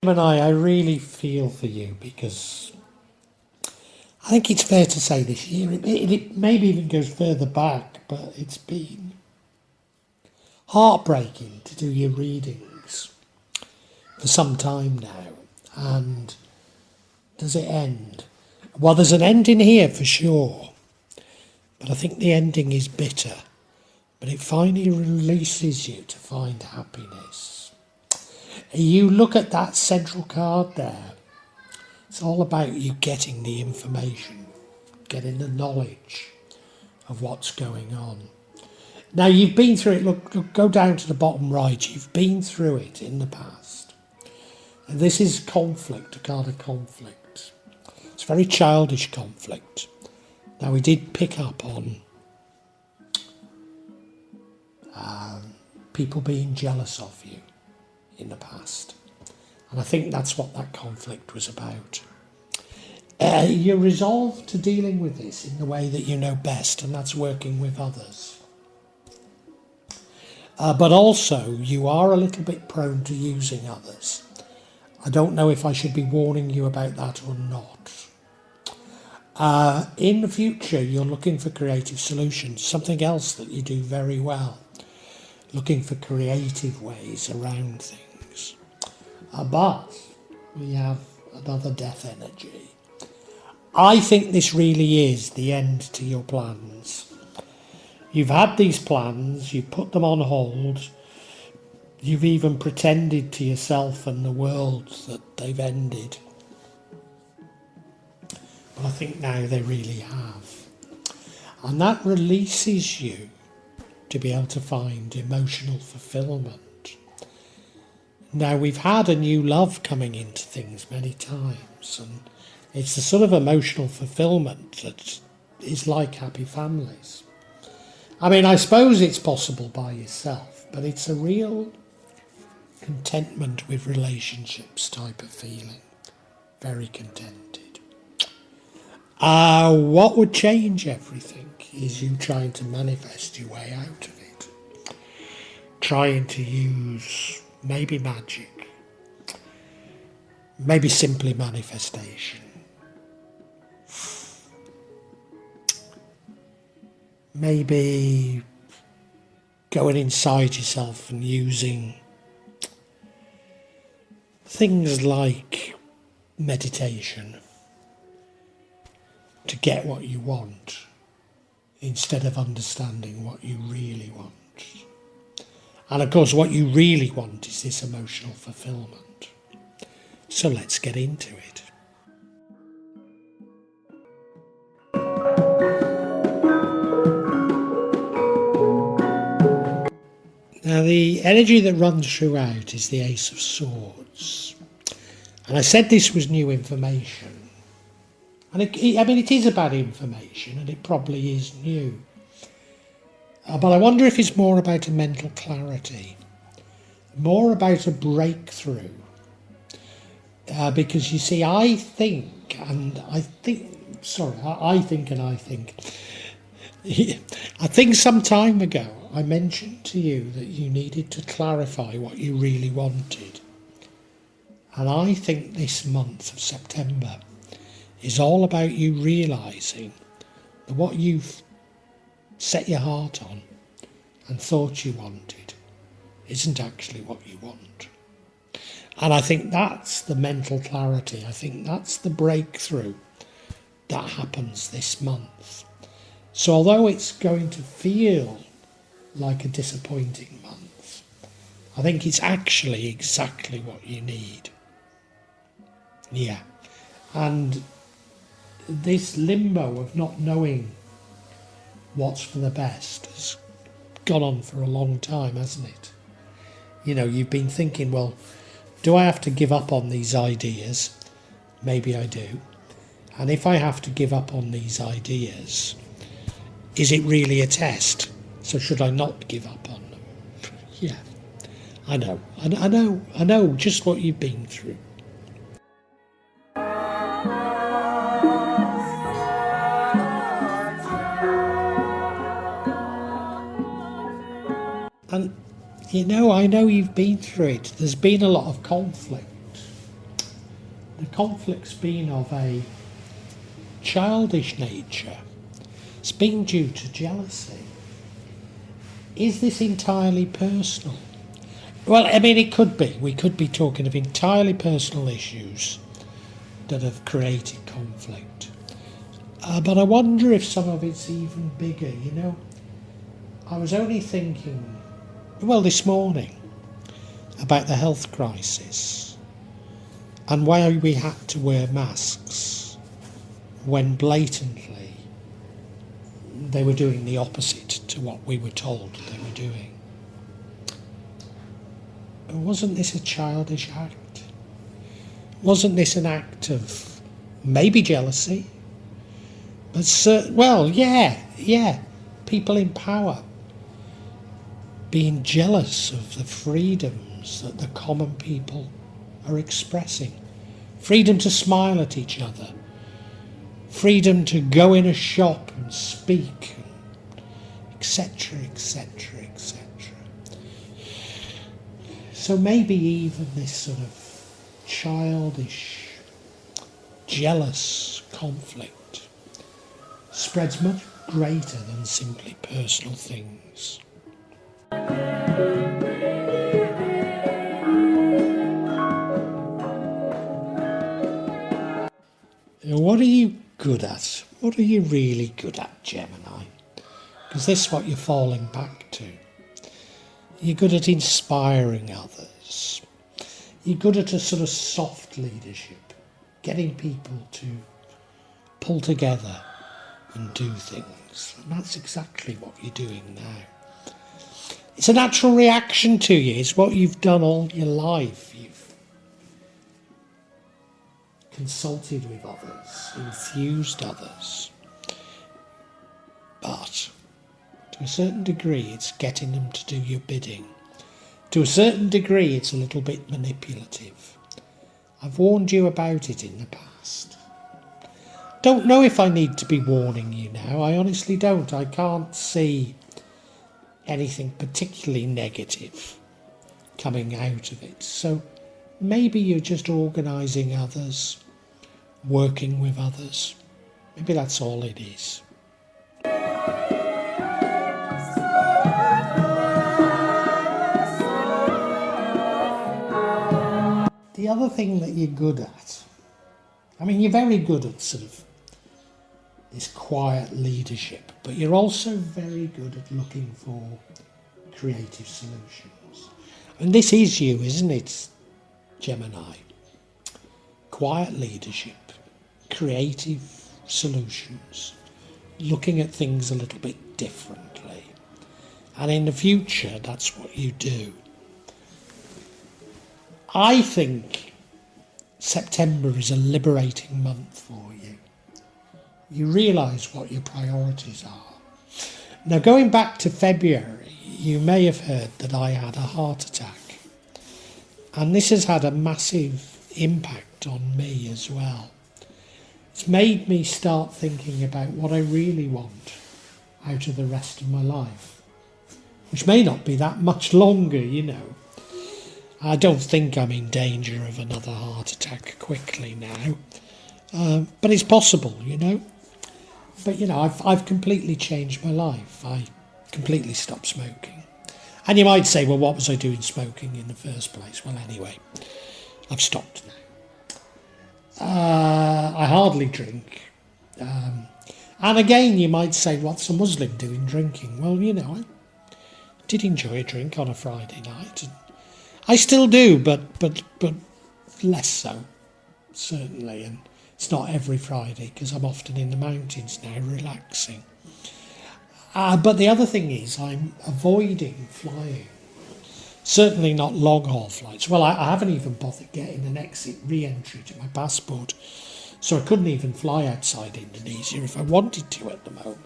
Gemini, I really feel for you because I think it's fair to say this year, it maybe even goes further back, but it's been heartbreaking to do your readings for some time now. And does it end? Well, there's an ending here for sure, but I think the ending is bitter. But it finally releases you to find happiness. You look at that central card there. It's all about you getting the information, getting the knowledge of what's going on. Now you've been through it, look, go down to the bottom right, you've been through it in the past. And this is conflict, a card of conflict. It's very childish conflict. Now we did pick up on people being jealous of you in the past. And I think that's what that conflict was about. You're resolved to dealing with this in the way that you know best, and that's working with others. But also, you are a little bit prone to using others. I don't know if I should be warning you about that or not. In the future, you're looking for creative solutions, something else that you do very well. Looking for creative ways around things. But we have another death energy. I think this really is the end to your plans. You've had these plans, you've put them on hold, you've even pretended to yourself and the world that they've ended. But I think now they really have. And that releases you to be able to find emotional fulfillment. Now we've had a new love coming into things many times, and it's the sort of emotional fulfillment that is like happy families. I mean, I suppose it's possible by yourself, but it's a real contentment with relationships type of feeling. Very contented. What would change everything is you trying to manifest your way out of it. Trying to use maybe magic, maybe simply manifestation. Maybe going inside yourself and using things like meditation to get what you want instead of understanding what you really want. And of course what you really want is this emotional fulfillment. So let's get into it. Now the energy that runs throughout is the Ace of Swords. And I said this was new information. And it is about information, and it probably is new. But I wonder if it's more about a mental clarity, more about a breakthrough. Because you see, I think. I think some time ago I mentioned to you that you needed to clarify what you really wanted. And I think this month of September is all about you realising that what you've set your heart on and thought you wanted isn't actually what you want. And I think that's the mental clarity. I think that's the breakthrough that happens this month. So although it's going to feel like a disappointing month, I think it's actually exactly what you need. Yeah. And this limbo of not knowing what's for the best has gone on for a long time, hasn't it? You know, you've been thinking, well, do I have to give up on these ideas? Maybe I do. And if I have to give up on these ideas, is it really a test? So should I not give up on them? Yeah, I know just what you've been through. And, I know you've been through it. There's been a lot of conflict the conflict's been of a childish nature. It's been due to jealousy. Is this entirely personal? Well, I mean, it could be. We could be talking of entirely personal issues that have created conflict. But I wonder if some of it's even bigger, you know. I was only thinking, well, this morning, about the health crisis and why we had to wear masks when blatantly they were doing the opposite to what we were told they were doing. Wasn't this a childish act? Wasn't this an act of maybe jealousy? But people in power being jealous of the freedoms that the common people are expressing. Freedom to smile at each other. Freedom to go in a shop and speak, etc., etc., etc. So maybe even this sort of childish, jealous conflict spreads much greater than simply personal things. What are you good at? What are you really good at, Gemini? Because this is what you're falling back to. You're good at inspiring others. You're good at a sort of soft leadership, getting people to pull together and do things. And that's exactly what you're doing now. It's a natural reaction to you. It's what you've done all your life. You've consulted with others, enthused others. But to a certain degree, it's getting them to do your bidding. To a certain degree, it's a little bit manipulative. I've warned you about it in the past. Don't know if I need to be warning you now. I honestly don't. I can't see anything particularly negative coming out of it. So maybe you're just organising others, working with others. Maybe that's all it is. The other thing that you're good at, I mean, you're very good at sort of this quiet leadership, but you're also very good at looking for creative solutions. And this is you, isn't it, Gemini? Quiet leadership, creative solutions, looking at things a little bit differently. And in the future, that's what you do. I think September is a liberating month for you. You realise what your priorities are. Now, going back to February, you may have heard that I had a heart attack. And this has had a massive impact on me as well. It's made me start thinking about what I really want out of the rest of my life, which may not be that much longer, you know. I don't think I'm in danger of another heart attack quickly now, but it's possible, you know. But, you know, I've completely changed my life. I completely stopped smoking. And you might say, well, what was I doing smoking in the first place? Well, anyway, I've stopped now. I hardly drink. And again, you might say, what's a Muslim doing drinking? Well, you know, I did enjoy a drink on a Friday night. And I still do, but less so, certainly. And it's not every Friday because I'm often in the mountains now relaxing. But the other thing is I'm avoiding flying. Certainly not long-haul flights. Well, I haven't even bothered getting an exit re-entry to my passport, so I couldn't even fly outside Indonesia if I wanted to at the moment.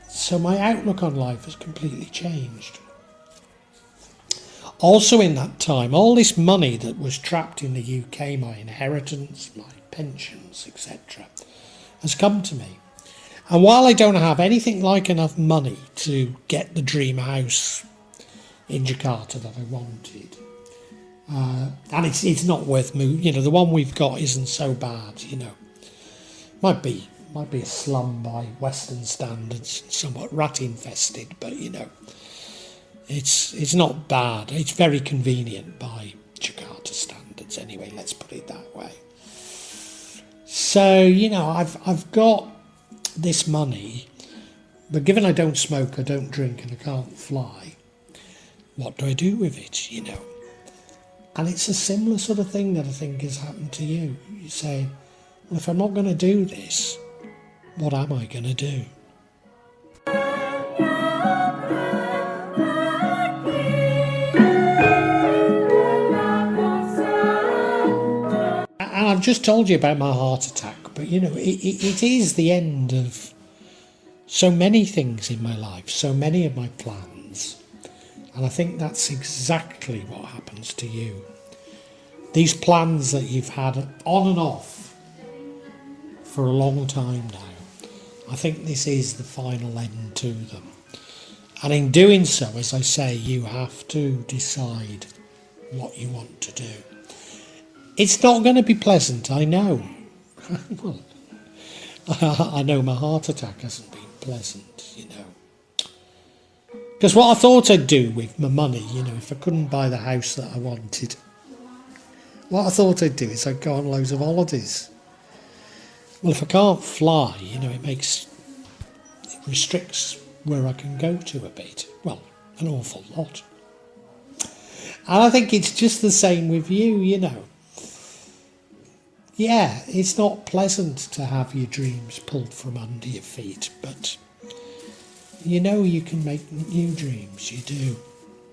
So my outlook on life has completely changed. Also in that time, all this money that was trapped in the UK, my inheritance, my pensions, etc., has come to me. And while I don't have anything like enough money to get the dream house in Jakarta that I wanted, And it's not worth moving. You know, the one we've got isn't so bad, you know. Might be a slum by Western standards, somewhat rat infested, but you know, it's not bad. It's very convenient by Jakarta standards anyway, let's put it that way. So, you know, I've got this money, but given I don't smoke, I don't drink and I can't fly, what do I do with it, you know? And it's a similar sort of thing that I think has happened to you. You say, well, if I'm not going to do this, what am I going to do? And I've just told you about my heart attack, but you know, it is the end of so many things in my life, so many of my plans. And I think that's exactly what happens to you. These plans that you've had on and off for a long time now, I think this is the final end to them. And in doing so, as I say, you have to decide what you want to do. It's not going to be pleasant, I know. Well, I know my heart attack hasn't been pleasant, you know. Because what I thought I'd do with my money, you know, if I couldn't buy the house that I wanted, what I thought I'd do is I'd go on loads of holidays. Well, if I can't fly, you know, it restricts where I can go to a bit. Well, an awful lot. And I think it's just the same with you, you know. Yeah, it's not pleasant to have your dreams pulled from under your feet, but you know you can make new dreams, you do.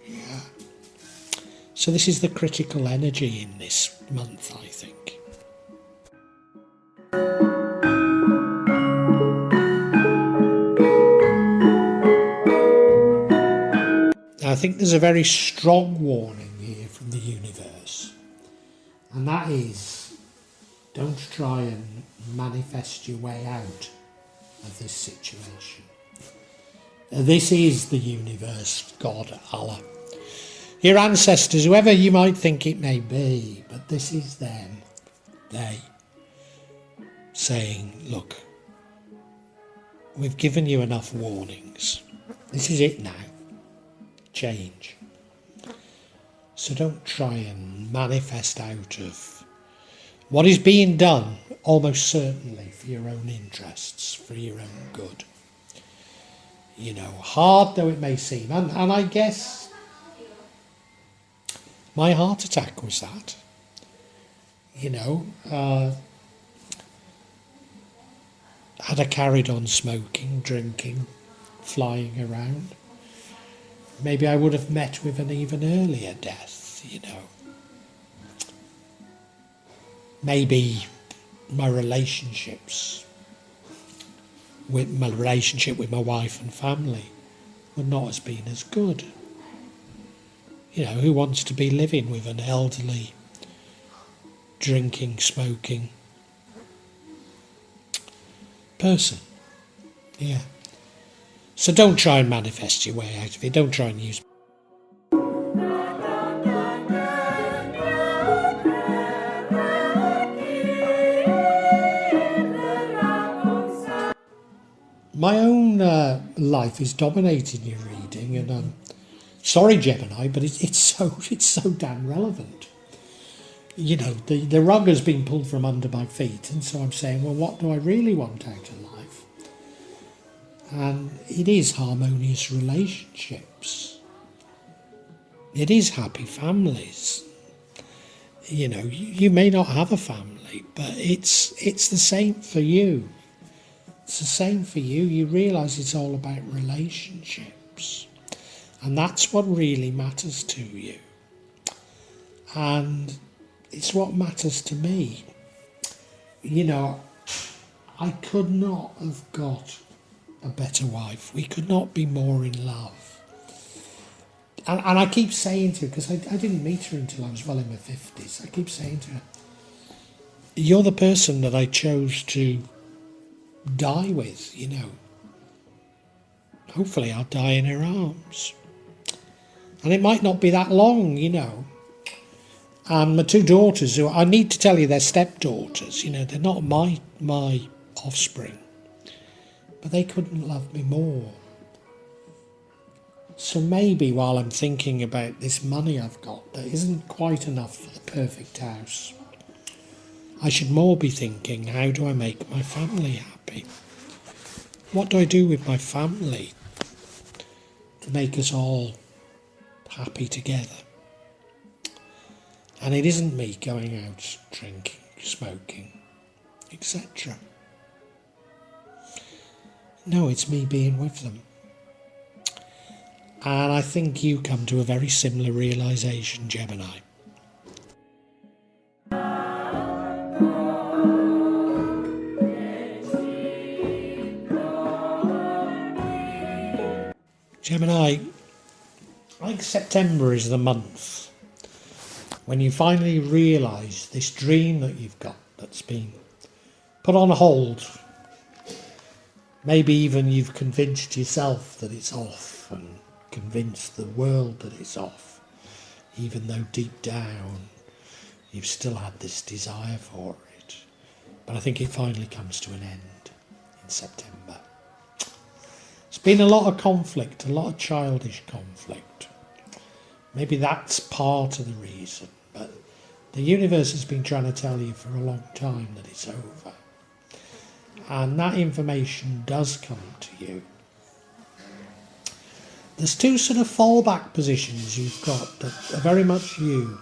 Yeah. So this is the critical energy in this month, I think. I think there's a very strong warning here from the universe, and that is, don't try and manifest your way out of this situation. This is the universe, God, Allah, your ancestors, whoever you might think it may be, but this is them, they, saying, look, we've given you enough warnings. This is it now. Change. So don't try and manifest out of what is being done, almost certainly for your own interests, for your own good. You know, hard though it may seem. And I guess my heart attack was that. You know, had I carried on smoking, drinking, flying around, maybe I would have met with an even earlier death, you know. Maybe my relationship with my wife and family would not have been as good. You know, who wants to be living with an elderly, drinking, smoking person? Yeah. So don't try and manifest your way out of it. Don't try and use my own life is dominating your reading, and I'm sorry, Gemini, but it's so damn relevant. You know, the rug has been pulled from under my feet, and so I'm saying, well, what do I really want out of life? And it is harmonious relationships. It is happy families. You know, you may not have a family, but it's the same for you. It's the same for you. You realise it's all about relationships. And that's what really matters to you. And it's what matters to me. You know, I could not have got a better wife. We could not be more in love. And I keep saying to her, because I didn't meet her until I was well in my 50s, I keep saying to her, you're the person that I chose to die with, you know. Hopefully I'll die in her arms. And it might not be that long, you know. And my two daughters, who I need to tell you, they're stepdaughters, you know, they're not my offspring, but they couldn't love me more. So maybe while I'm thinking about this money I've got that isn't quite enough for the perfect house, I should more be thinking, how do I make my family happy? What do I do with my family to make us all happy together? And it isn't me going out drinking, smoking, etc. No, it's me being with them. And I think you come to a very similar realisation, Gemini. Gemini, I think September is the month when you finally realise this dream that you've got that's been put on hold. Maybe even you've convinced yourself that it's off and convinced the world that it's off, even though deep down you've still had this desire for it. But I think it finally comes to an end in September. It's been a lot of conflict, a lot of childish conflict. Maybe that's part of the reason, but the universe has been trying to tell you for a long time that it's over. And that information does come to you. There's two sort of fallback positions you've got that are very much you.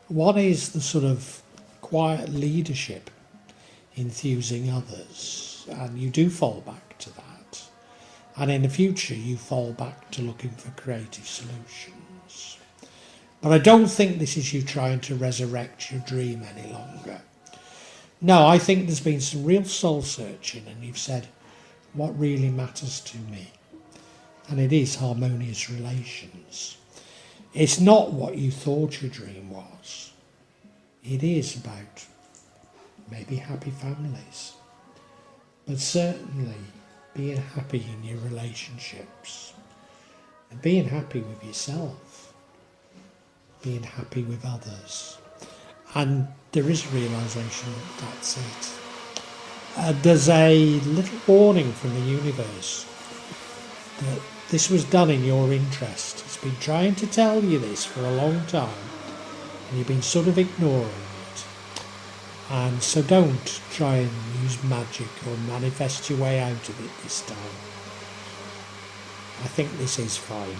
One is the sort of quiet leadership, enthusing others, and you do fall back to that. And in the future you fall back to looking for creative solutions. But I don't think this is you trying to resurrect your dream any longer. No, I think there's been some real soul searching and you've said, what really matters to me? And it is harmonious relations. It's not what you thought your dream was. It is about maybe happy families, but certainly being happy in your relationships and being happy with yourself, being happy with others. And there is a realisation that that's it. There's a little warning from the universe that this was done in your interest. It's been trying to tell you this for a long time and you've been sort of ignoring it. And so don't try and use magic or manifest your way out of it this time. I think this is fine.